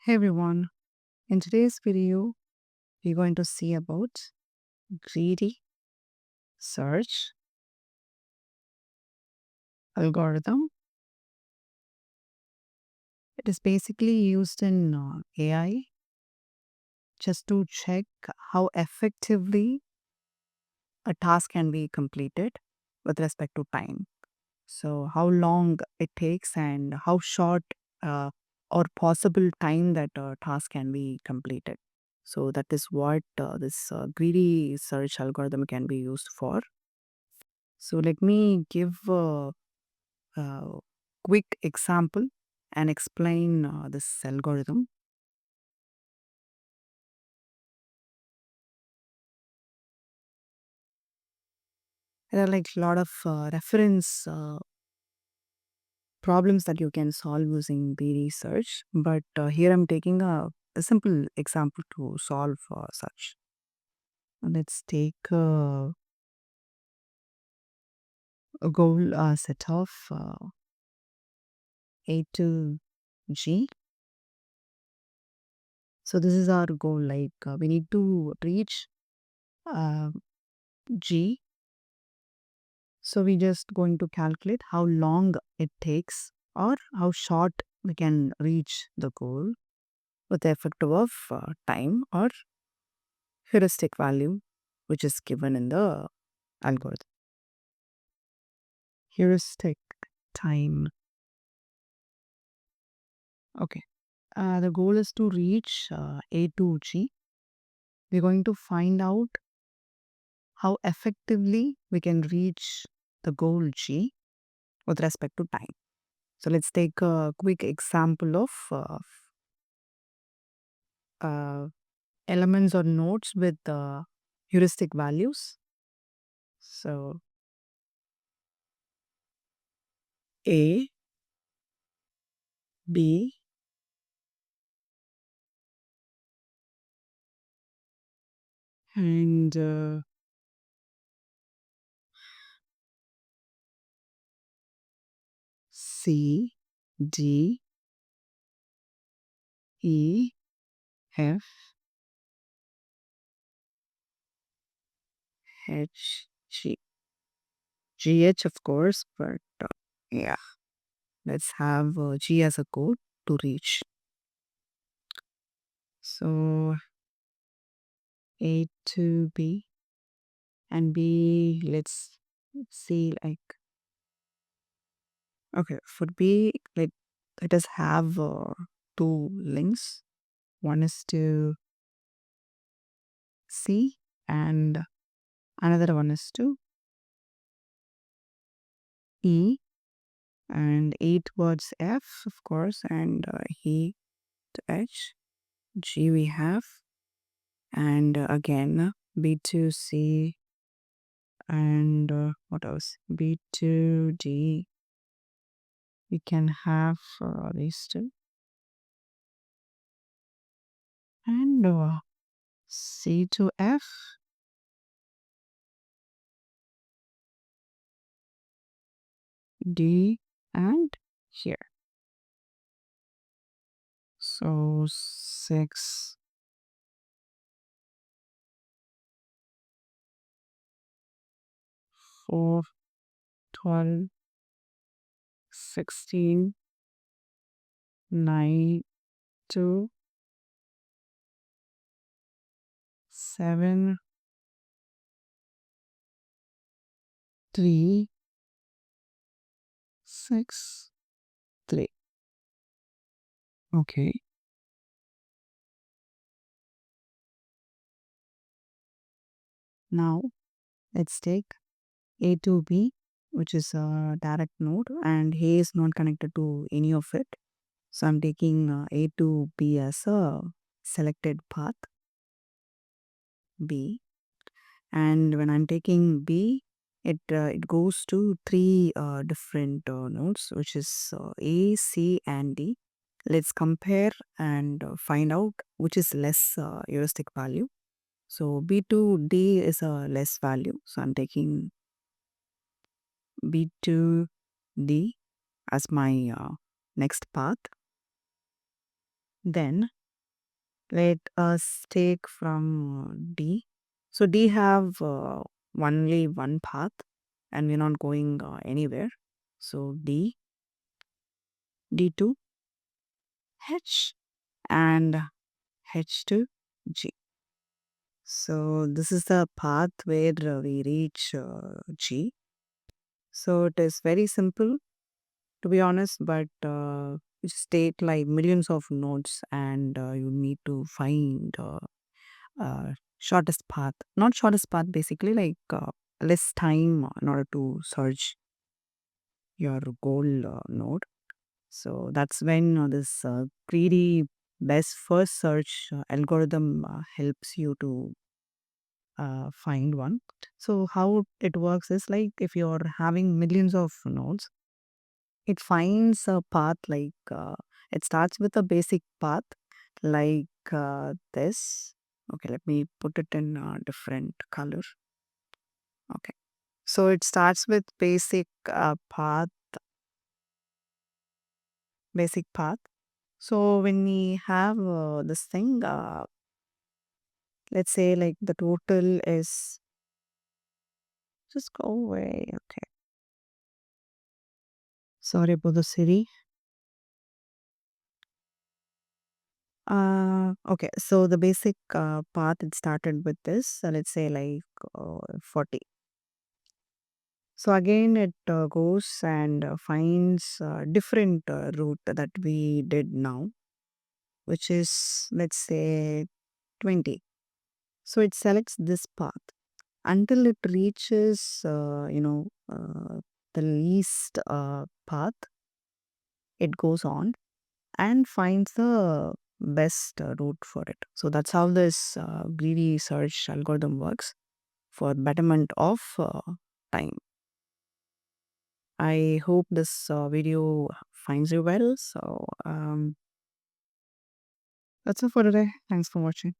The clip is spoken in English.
Hey everyone, in today's video, we're going to see about greedy search algorithm. It is basically used in AI just to check how effectively a task can be completed with respect to time. So, how long it takes and how short uh, or possible time that a task can be completed. So, that is what this greedy search algorithm can be used for. So let me give a quick example and explain this algorithm. There are like a lot of reference problems that you can solve using the research, but here I'm taking a simple example to solve such. Let's take a goal set of A to G. So this is our goal. Like we need to reach uh, G. So we just going to calculate how long it takes or how short we can reach the goal with the effective of time or heuristic value which is given in the algorithm. Heuristic time. Okay. The goal is to reach A to G. We're going to find out how effectively we can reach the goal G with respect to time. So let's take a quick example of uh, elements or nodes with heuristic values. So A, B, and C, D, E, F, H, G. G, H, of course, but yeah, let's have G as a code to reach. So A to B and B, let's see, like, okay, for B, like, let us have two links. One is to C and another one is to E and E towards F, of course, and E to H. G we have, and again B to C, and what else? B to D. We can have these two, and C to F, D, and here. So 6, 4, 12, 16, 9, 2, 7, 3, 6, 3. Okay. Now let's take A to B, which is a direct node, and A is not connected to any of it. So I'm taking A to B as a selected path B. And when I'm taking B, it goes to three different nodes, which is A, C, and D. Let's compare and find out which is less heuristic value. So B to D is a less value. So I'm taking B to D as my next path. Then Let us take from D. So D have only one path, and we're not going anywhere. So D, D2, H, and H to G. So this is the path where we reach G. So it is very simple, to be honest, but you just take like millions of nodes, and you need to find shortest path. Not shortest path, basically, like less time in order to search your goal node. So that's when this greedy best first search algorithm helps you to find one. So how it works is like if you're having millions of nodes, it finds a path like it starts with a basic path like this. Okay, let me put it in a different color. Okay, so it starts with basic path. So when we have this thing, let's say like the total is, just go away. Okay, sorry about the Siri. Okay, so the basic path it started with this, let's say like 40. So again, it goes and finds different route that we did now, which is let's say 20. So it selects this path until it reaches, the least path. It goes on and finds the best route for it. So that's how this greedy search algorithm works for betterment of time. I hope this video finds you well. So that's it for today. Thanks for watching.